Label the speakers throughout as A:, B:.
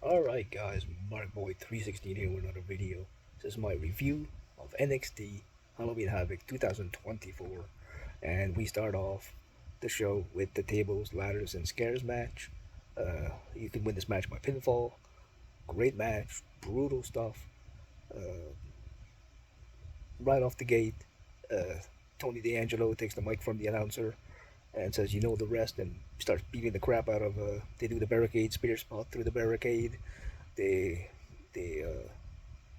A: Alright guys, MarkBoy316 here with another video. This is my review of NXT Halloween Havoc 2024. And we start off the show with the tables, ladders, and scares match. You can win this match by pinfall. Great match, brutal stuff. Uh, right off the gate, uh, Tony D'Angelo takes the mic from the announcer and says, "You know the rest," and starts beating the crap out of. They do the barricade spear spot through the barricade. They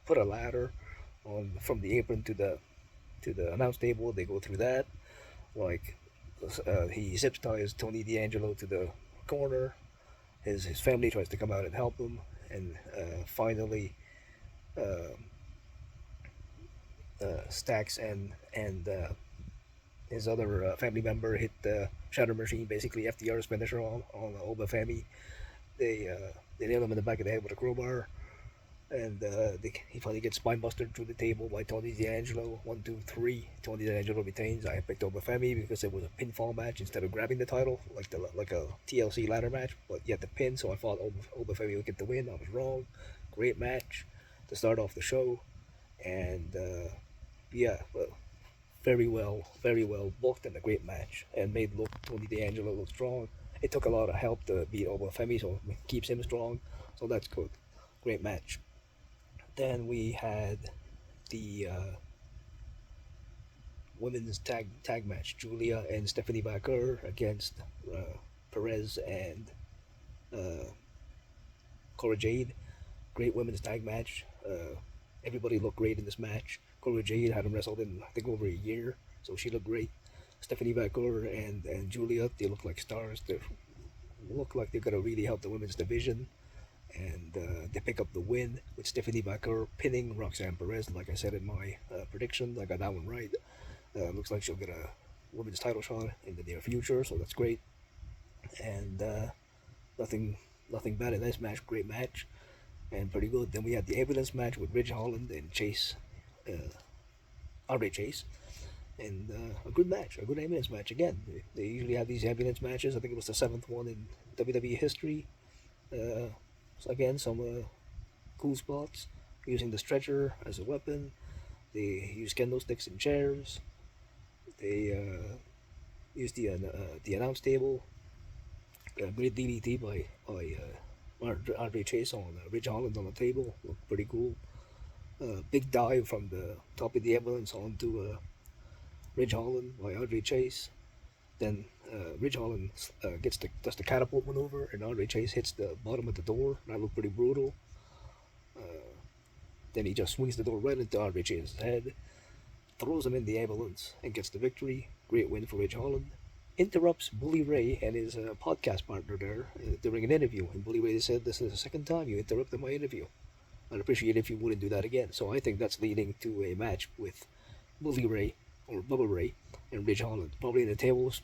A: put a ladder on from the apron to the announce table. They go through that. Like he zip ties Tony D'Angelo to the corner. His family tries to come out and help him, and finally uh, Stacks and his other family member hit the Shatter Machine, basically FDR's finisher on Oba Femi. They nail him in the back of the head with a crowbar, and he finally gets spinebustered through the table by Tony D'Angelo. 1, 2, 3. Tony D'Angelo retains. I picked Oba Femi because it was a pinfall match instead of grabbing the title like a TLC ladder match, but yet the pin. So I thought Oba Femi would get the win. I was wrong. Great match to start off the show, and yeah, well, very well booked and a great match, and made look Tony D'Angelo look strong. It took a lot of help to beat Oba Femi, so it keeps him strong. So that's good. Great match. Then we had the women's tag match: Julia and Stephanie Baker against Perez and uh, Cora Jade. Great women's tag match. Everybody looked great in this match. Cora Jade hadn't wrestled in I think over a year, so she looked great. Stephanie Baker and Julia, they look like stars. They look like they're gonna really help the women's division, and they pick up the win with Stephanie Baker pinning Roxanne Perez. Like I said in my prediction, I got that one right. Looks like she'll get a women's title shot in the near future, so that's great. And nothing nothing bad in this match. Great match and pretty good. Then we had the ambulance match with Ridge Holland and Chase, Andre Chase, and a good match, a good ambulance match again. They usually have these ambulance matches. I think it was the seventh one in WWE history. So again, some cool spots using the stretcher as a weapon. They use kendo sticks and chairs. They use the announce table. Great DDT by Andre Chase on Ridge Holland on the table. Looked pretty cool. Big dive from the top of the ambulance onto Ridge Holland by Andre Chase. Then Ridge Holland does the catapult maneuver, and Andre Chase hits the bottom of the door. That looked pretty brutal. Then he just swings the door right into Andre Chase's head, throws him in the ambulance, and gets the victory. Great win for Ridge Holland. Interrupts Bully Ray and his podcast partner there during an interview. And Bully Ray said, "This is the second time you interrupted my interview. I'd appreciate it if you wouldn't do that again." So I think that's leading to a match with Bully Ray or Bubba Ray and Ridge Holland, probably in a tables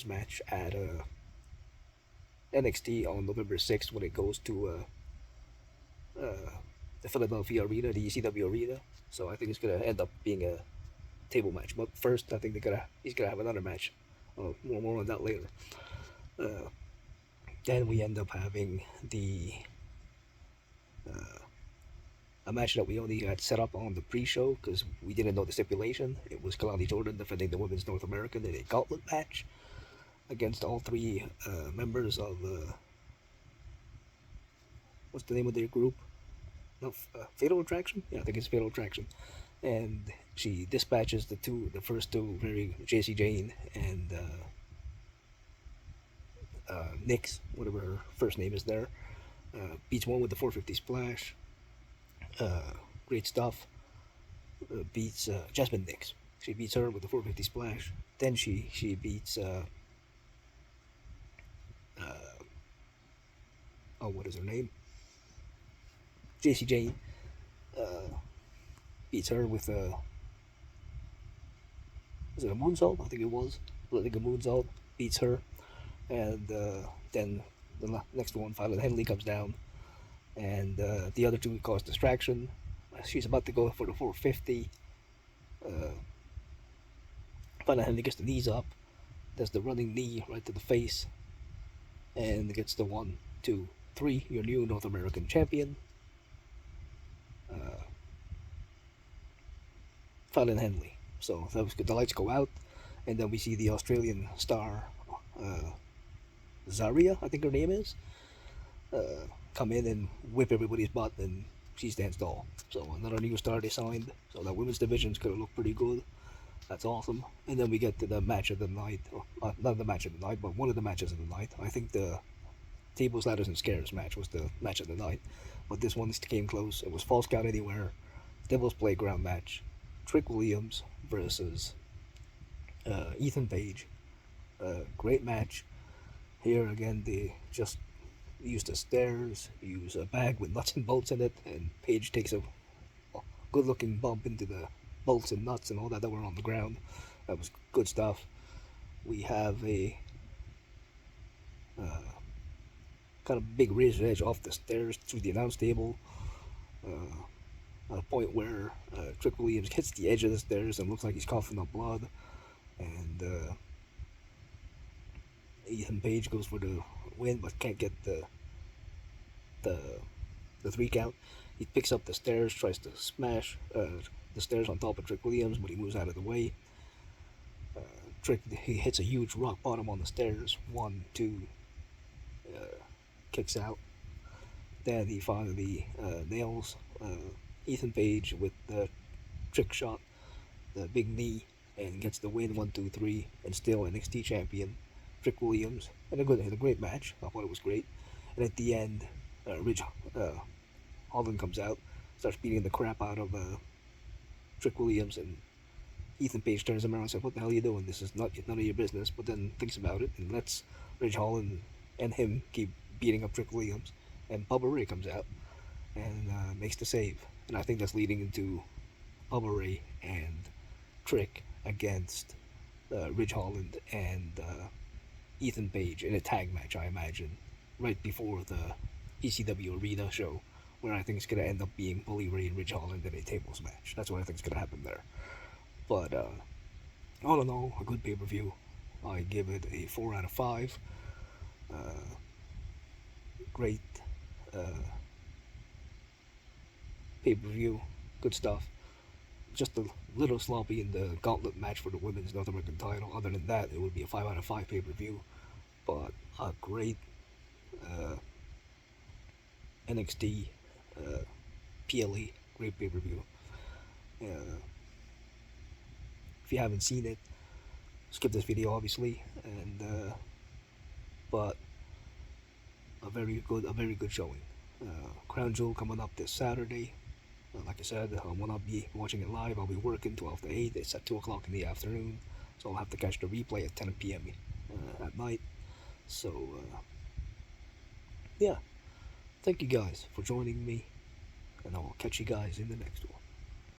A: match at NXT on November 6th when it goes to the Philadelphia Arena, the ECW Arena. So I think it's gonna end up being a table match. But first, I think he's gonna have another match. More on that later. Uh, then we end up having the a match that we only had set up on the pre-show because we didn't know the stipulation. It was Kalani Jordan defending the Women's North American in a gauntlet match against all three members of what's the name of their group? No, Fatal Attraction. Yeah, I think it's Fatal Attraction. And she dispatches the first two, very JC Jane and Nix, whatever her first name is there. Beats one with the 450 splash. Great stuff. Beats Jasmine Nix. She beats her with the 450 splash. Then she beats oh, what is her name? JC Jane. Beats her with a was it a moonsault? I think it was. I think a moonsault beats her, and then the next one, Violet Henley, comes down, and the other two cause distraction. She's about to go for the 450. Violet Henley gets the knees up, does the running knee right to the face, and gets the 1, 2. 3, your new North American champion, Fallon Henley. So that was good. The lights go out, and then we see the Australian star, uh, Zaria, I think her name is, come in and whip everybody's butt, and she stands tall. So another new star they signed. So that women's division's gonna look pretty good. That's awesome. And then we get to the match of the night. Not the match of the night, but one of the matches of the night. I think the Tables, Ladders, and Scares match was the match of the night. But this one came close. It was False Count Anywhere, Devil's Playground match. Trick Williams versus Ethan Page. Great match. Here again, they just use the stairs, use a bag with nuts and bolts in it, and Page takes a good looking bump into the bolts and nuts and all that were on the ground. That was good stuff. We have a kind of big razor edge off the stairs through the announce table. At a point where Trick Williams hits the edge of the stairs and looks like he's coughing up blood. And Ethan Page goes for the win, but can't get the 3 count. He picks up the stairs, tries to smash the stairs on top of Trick Williams, but he moves out of the way. He hits a huge rock bottom on the stairs. 1, 2, kicks out. Then he finally nails Ethan Page with the trick shot, the big knee, and gets the win. 1, 2, 3, and still NXT champion Trick Williams. And a great match. I thought it was great. And at the end, Ridge Holland comes out, starts beating the crap out of Trick Williams, and Ethan Page turns him around and says, "What the hell are you doing? This is none of your business." But then thinks about it and lets Ridge Holland and him keep beating up Trick Williams. And Bubba Ray comes out and makes the save. And I think that's leading into Bubba Ray and Trick against Ridge Holland and Ethan Page in a tag match, I imagine, right before the ECW Arena show, where I think it's going to end up being Bully Ray and Ridge Holland in a tables match. That's what I think is going to happen there. But all in all, a good pay-per-view. I give it a 4 out of 5. Great pay-per-view. Good stuff. Just a little sloppy in the gauntlet match for the women's North American title. Other than that, it would be a 5 out of 5 pay-per-view. But a great NXT PLE, great pay-per-view. If you haven't seen it, skip this video obviously, and but a very good showing. Crown Jewel coming up this Saturday. Like I said, I will not be watching it live. I'll be working 12 to 8. It's at 2 o'clock in the afternoon, so I'll have to catch the replay at 10 p.m. At night. So yeah, thank you guys for joining me, and I will catch you guys in the next one.